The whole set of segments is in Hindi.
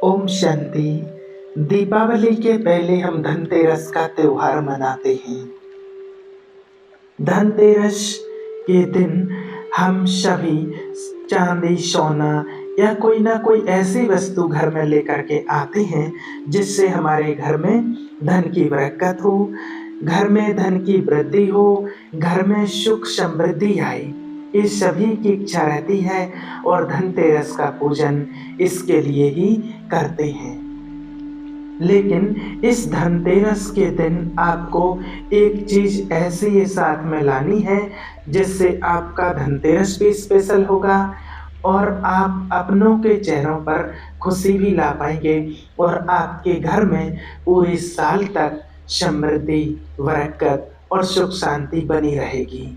ओम शांति। दीपावली के पहले हम धनतेरस का त्योहार मनाते हैं। धनतेरस के दिन हम सभी चांदी, सोना या कोई ना कोई ऐसी वस्तु घर में लेकर के आते हैं जिससे हमारे घर में धन की बरकत हो, घर में धन की वृद्धि हो, घर में सुख समृद्धि आए। इस सभी की इच्छा रहती है और धनतेरस का पूजन इसके लिए ही करते हैं। लेकिन इस धनतेरस के दिन आपको एक चीज ऐसी साथ में लानी है जिससे आपका धनतेरस भी स्पेशल होगा और आप अपनों के चेहरों पर खुशी भी ला पाएंगे और आपके घर में पूरे साल तक समृद्धि, बरकत और सुख शांति बनी रहेगी।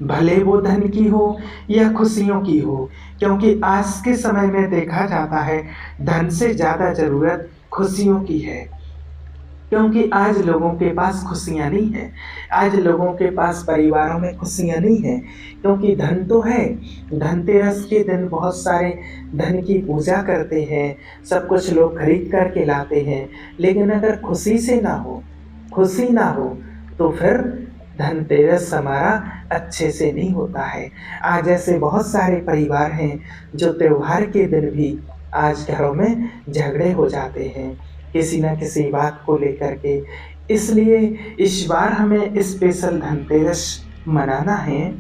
भले वो धन की हो या खुशियों की हो, क्योंकि आज के समय में देखा जाता है धन से ज़्यादा ज़रूरत खुशियों की है। क्योंकि आज लोगों के पास खुशियाँ नहीं हैं, आज लोगों के पास परिवारों में खुशियाँ नहीं हैं, क्योंकि धन तो है। धनतेरस के दिन बहुत सारे धन की पूजा करते हैं, सब कुछ लोग खरीद कर के लाते हैं, लेकिन अगर खुशी से ना हो, खुशी ना हो तो फिर धनतेरस हमारा अच्छे से नहीं होता है। आज ऐसे बहुत सारे परिवार हैं जो त्योहार के दिन भी आज घरों में झगड़े हो जाते हैं किसी न किसी बात को लेकर के। इसलिए इस बार हमें स्पेशल धनतेरस मनाना है,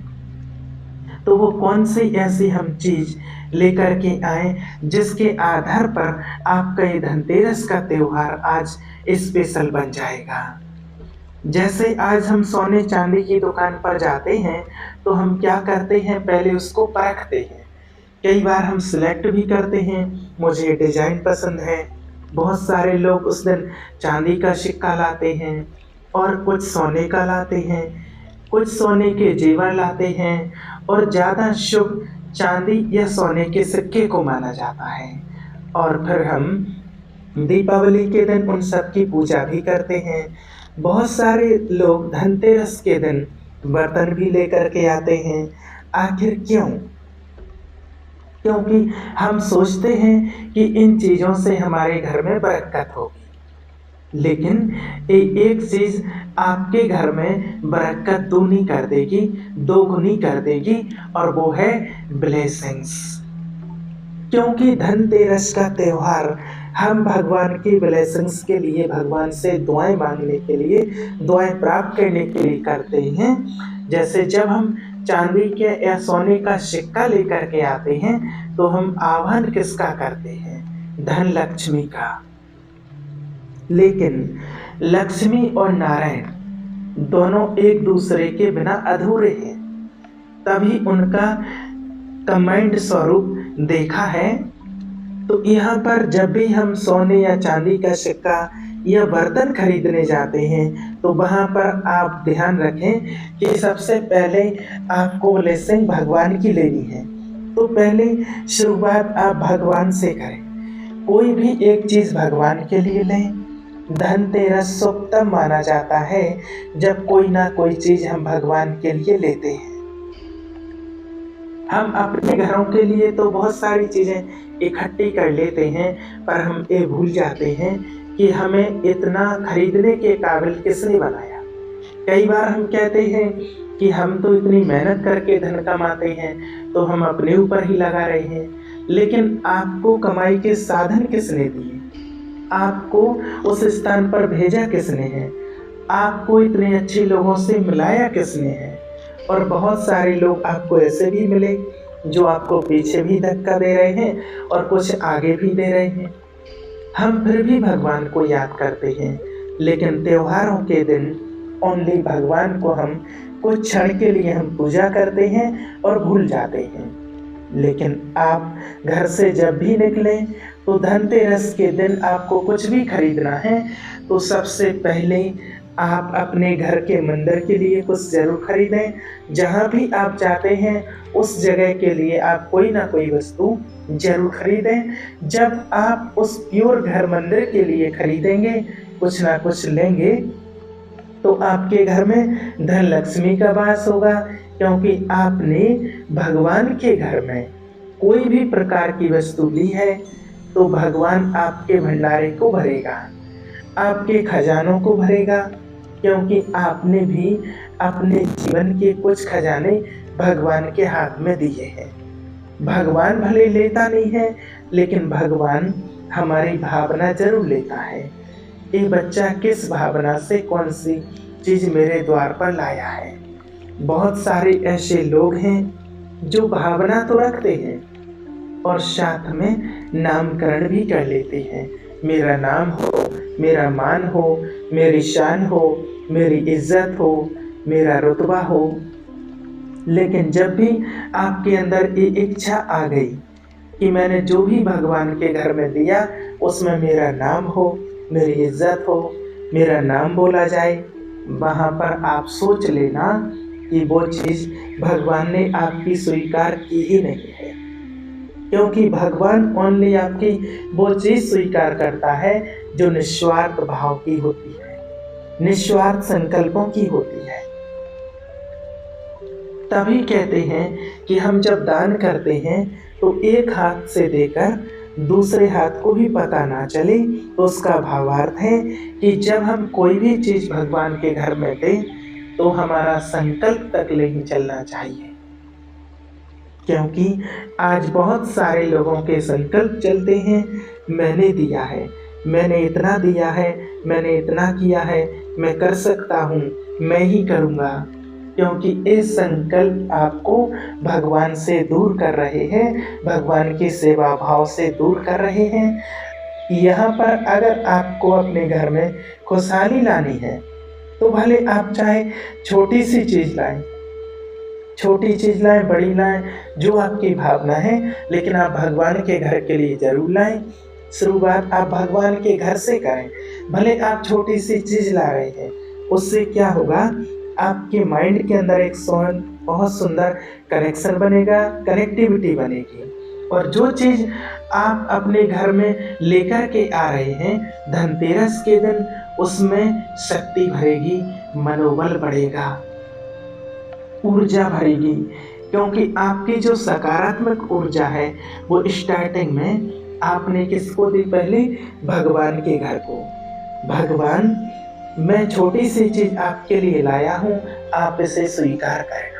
तो वो कौन सी ऐसी हम चीज़ लेकर के आए जिसके आधार पर आपका ये धनतेरस का त्योहार आज स्पेशल बन जाएगा। जैसे आज हम सोने चांदी की दुकान पर जाते हैं तो हम क्या करते हैं, पहले उसको परखते हैं। कई बार हम सिलेक्ट भी करते हैं, मुझे ये डिज़ाइन पसंद है। बहुत सारे लोग उस दिन चांदी का सिक्का लाते हैं और कुछ सोने का लाते हैं, कुछ सोने के जेवर लाते हैं और ज़्यादा शुभ चांदी या सोने के सिक्के को माना जाता है। और फिर हम दीपावली के दिन उन सब की पूजा भी करते हैं। बहुत सारे लोग धनतेरस के दिन बर्तन भी लेकर के आते हैं। आखिर क्यों? क्योंकि हम सोचते हैं कि इन चीज़ों से हमारे घर में बरकत होगी। लेकिन एक चीज़ आपके घर में बरकत दूनी कर देगी, दोगुनी कर देगी, और वो है ब्लेसिंग्स। क्योंकि धनतेरस का त्योहार हम भगवान की ब्लेसिंग्स के लिए, भगवान से दुआएं मांगने के लिए, दुआएं प्राप्त करने के लिए करते हैं। जैसे जब हम चांदी के या सोने का सिक्का लेकर के आते हैं तो हम आह्वान किसका करते हैं? धन लक्ष्मी का। लेकिन लक्ष्मी और नारायण दोनों एक दूसरे के बिना अधूरे हैं, तभी उनका कंबाइंड स्वरूप देखा है। तो यहाँ पर जब भी हम सोने या चांदी का सिक्का या बर्तन खरीदने जाते हैं तो वहाँ पर आप ध्यान रखें कि सबसे पहले आपको ब्लेसिंग भगवान की लेनी है। तो पहले शुरुआत आप भगवान से करें। कोई भी एक चीज़ भगवान के लिए लें। धनतेरस शुभ तब माना जाता है जब कोई ना कोई चीज़ हम भगवान के लिए लेते हैं। हम अपने घरों के लिए तो बहुत सारी चीज़ें इकट्ठी कर लेते हैं, पर हम ये भूल जाते हैं कि हमें इतना खरीदने के काबिल किसने बनाया। कई बार हम कहते हैं कि हम तो इतनी मेहनत करके धन कमाते हैं तो हम अपने ऊपर ही लगा रहे हैं, लेकिन आपको कमाई के साधन किसने दिए? आपको उस स्थान पर भेजा किसने है? आपको इतने अच्छे लोगों से मिलाया किसने है? और बहुत सारे लोग आपको ऐसे भी मिले जो आपको पीछे भी धक्का दे रहे हैं और कुछ आगे भी दे रहे हैं। हम फिर भी भगवान को याद करते हैं, लेकिन त्योहारों के दिन ओनली भगवान को हम कुछ क्षण के लिए हम पूजा करते हैं और भूल जाते हैं। लेकिन आप घर से जब भी निकलें तो धनतेरस के दिन आपको कुछ भी खरीदना है तो सबसे पहले आप अपने घर के मंदिर के लिए कुछ ज़रूर खरीदें। जहाँ भी आप जाते हैं उस जगह के लिए आप कोई ना कोई वस्तु ज़रूर खरीदें। जब आप उस प्योर घर मंदिर के लिए खरीदेंगे, कुछ ना कुछ लेंगे, तो आपके घर में धन लक्ष्मी का वास होगा, क्योंकि आपने भगवान के घर में कोई भी प्रकार की वस्तु ली है तो भगवान आपके भंडारे को भरेगा, आपके खजानों को भरेगा, क्योंकि आपने भी अपने जीवन के कुछ खजाने भगवान के हाथ में दिए हैं। भगवान भले लेता नहीं है, लेकिन भगवान हमारी भावना जरूर लेता है। ये बच्चा किस भावना से कौन सी चीज मेरे द्वार पर लाया है। बहुत सारे ऐसे लोग हैं जो भावना तो रखते हैं और साथ में नामकरण भी कर लेते हैं। मेरा नाम हो, मेरा मान हो, मेरी शान हो, मेरी इज्जत हो, मेरा रुतबा हो। लेकिन जब भी आपके अंदर ये इच्छा आ गई कि मैंने जो भी भगवान के घर में दिया उसमें मेरा नाम हो, मेरी इज्जत हो, मेरा नाम बोला जाए, वहाँ पर आप सोच लेना कि वो चीज़ भगवान ने आपकी स्वीकार की ही नहीं है। क्योंकि भगवान ओनली आपकी वो चीज़ स्वीकार करता है जो निस्वार्थ भाव की होती है, निस्वार्थ संकल्पों की होती है। तभी कहते हैं कि हम जब दान करते हैं तो एक हाथ से देकर दूसरे हाथ को भी पता ना चले। तो उसका भावार्थ है कि जब हम कोई भी चीज़ भगवान के घर में दें तो हमारा संकल्प तक नहीं चलना चाहिए। क्योंकि आज बहुत सारे लोगों के संकल्प चलते हैं, मैंने दिया है, मैंने इतना दिया है, मैंने इतना किया है, मैं कर सकता हूँ, मैं ही करूँगा। क्योंकि ये संकल्प आपको भगवान से दूर कर रहे हैं, भगवान की सेवा भाव से दूर कर रहे हैं। यहाँ पर अगर आपको अपने घर में खुशहाली लानी है तो भले आप चाहे छोटी सी चीज़ लाएं, छोटी चीज़ लाएं, बड़ी लाएं, जो आपकी भावना है, लेकिन आप भगवान के घर के लिए ज़रूर लाएं। शुरुआत आप भगवान के घर से करें। भले आप छोटी सी चीज़ ला रहे हैं, उससे क्या होगा, आपके माइंड के अंदर एक बहुत सुंदर कनेक्शन बनेगा, कनेक्टिविटी बनेगी। और जो चीज़ आप अपने घर में लेकर के आ रहे हैं धनतेरस के दिन, उसमें शक्ति भरेगी, मनोबल बढ़ेगा, ऊर्जा भरेगी। क्योंकि आपकी जो सकारात्मक ऊर्जा है वो स्टार्टिंग में आपने किसको दी, पहले भगवान के घर को। भगवान, मैं छोटी सी चीज आपके लिए लाया हूँ, आप इसे स्वीकार करना।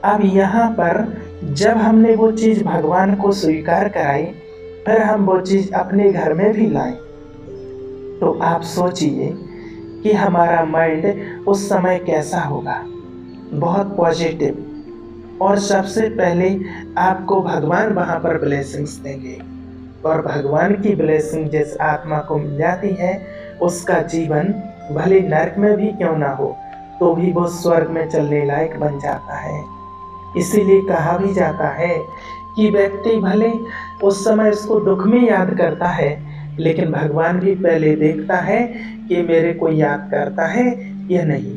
अब यहाँ पर जब हमने वो चीज भगवान को स्वीकार कराई, फिर हम वो चीज अपने घर में भी लाएं, तो आप सोचिए कि हमारा माइंड उस समय कैसा होगा, बहुत पॉजिटिव। और सबसे पहले आपको भगवान वहाँ पर ब्लेसिंग्स देंगे, और भगवान की ब्लेसिंग जिस आत्मा को मिल जाती है उसका जीवन भले नरक में भी क्यों ना हो तो भी वो स्वर्ग में चलने लायक बन जाता है। इसीलिए कहा भी जाता है कि व्यक्ति भले उस समय उसको दुख में याद करता है, लेकिन भगवान भी पहले देखता है कि मेरे को याद करता है या नहीं।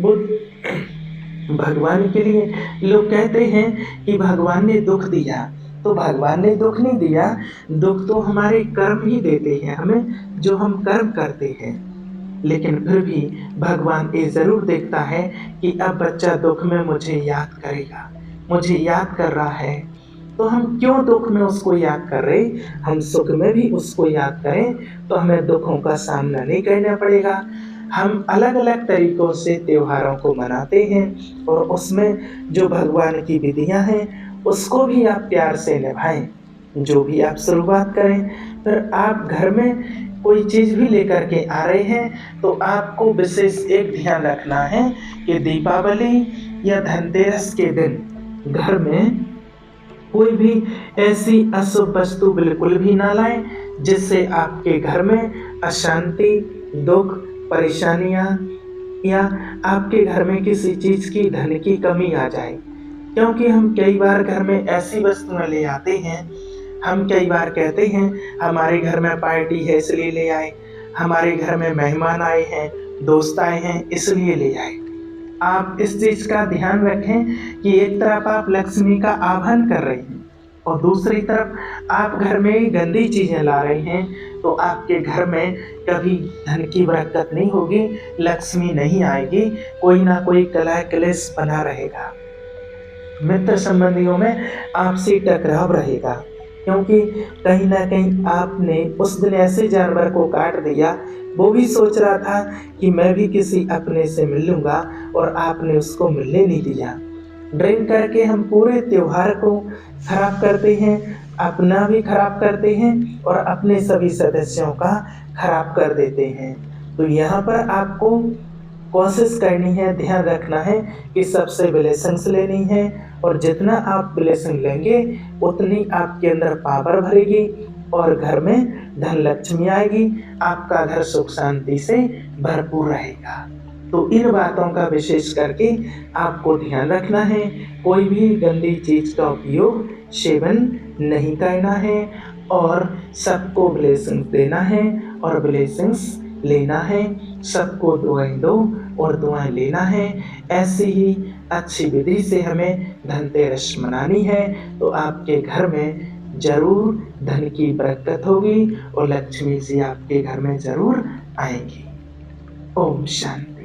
बुद्ध भगवान के लिए लोग कहते हैं कि भगवान ने दुख दिया, तो भगवान ने दुख नहीं दिया, दुख तो हमारे कर्म ही देते हैं हमें, जो हम कर्म करते हैं। लेकिन फिर भी भगवान ये ज़रूर देखता है कि अब बच्चा दुख में मुझे याद करेगा, मुझे याद कर रहा है, तो हम क्यों दुख में उसको याद कर रहे, हम सुख में भी उसको याद करें तो हमें दुखों का सामना नहीं करना पड़ेगा। हम अलग अलग तरीक़ों से त्योहारों को मनाते हैं और उसमें जो भगवान की विधियां हैं उसको भी आप प्यार से निभाएं। जो भी आप शुरुआत करें, फिर आप घर में कोई चीज़ भी लेकर के आ रहे हैं तो आपको विशेष एक ध्यान रखना है कि दीपावली या धनतेरस के दिन घर में कोई भी ऐसी अशुभ वस्तु बिल्कुल भी ना लाएं जिससे आपके घर में अशांति, दुख, परेशानियां या आपके घर में किसी चीज़ की धन की कमी आ जाए। क्योंकि हम कई बार घर में ऐसी वस्तुएं ले आते हैं, हम कई बार कहते हैं हमारे घर में पार्टी है इसलिए ले आए, हमारे घर में मेहमान आए हैं, दोस्त आए हैं इसलिए ले आए। आप इस चीज़ का ध्यान रखें कि एक तरफ आप लक्ष्मी का आह्वान कर रहे हैं और दूसरी तरफ आप घर में गंदी चीज़ें ला रहे हैं, तो आपके घर में कभी धन की बरकत नहीं होगी, लक्ष्मी नहीं आएगी, कोई ना कोई कलह क्लेश बना रहेगा, मित्र संबंधियों में आपसी टकराव रहेगा। क्योंकि कहीं न कहीं आपने उस दिन ऐसे जानवर को काट दिया, वो भी सोच रहा था कि मैं भी किसी अपने से मिल लूँगा और आपने उसको मिलने नहीं दिया। ड्रिंक करके हम पूरे त्योहार को खराब करते हैं, अपना भी खराब करते हैं और अपने सभी सदस्यों का खराब कर देते हैं। तो यहाँ पर आपको कोशिश करनी है, ध्यान रखना है कि सबसे ब्लेसिंग्स लेनी है और जितना आप ब्लेसिंग लेंगे, उतनी आपके अंदर पावर भरेगी और घर में धन लक्ष्मी आएगी, आपका घर सुख शांति से भरपूर रहेगा। तो इन बातों का विशेष करके आपको ध्यान रखना है, कोई भी गंदी चीज़ का उपयोग, सेवन नहीं करना है और सबको ब्लेसिंग्स देना है और ब्लेसिंग्स लेना है। सबको दुआएँ दो और दुआएँ लेना है। ऐसी ही अच्छी विधि से हमें धनतेरस मनानी है, तो आपके घर में ज़रूर धन की बरकत होगी और लक्ष्मी जी आपके घर में ज़रूर आएँगी। ओम शांति।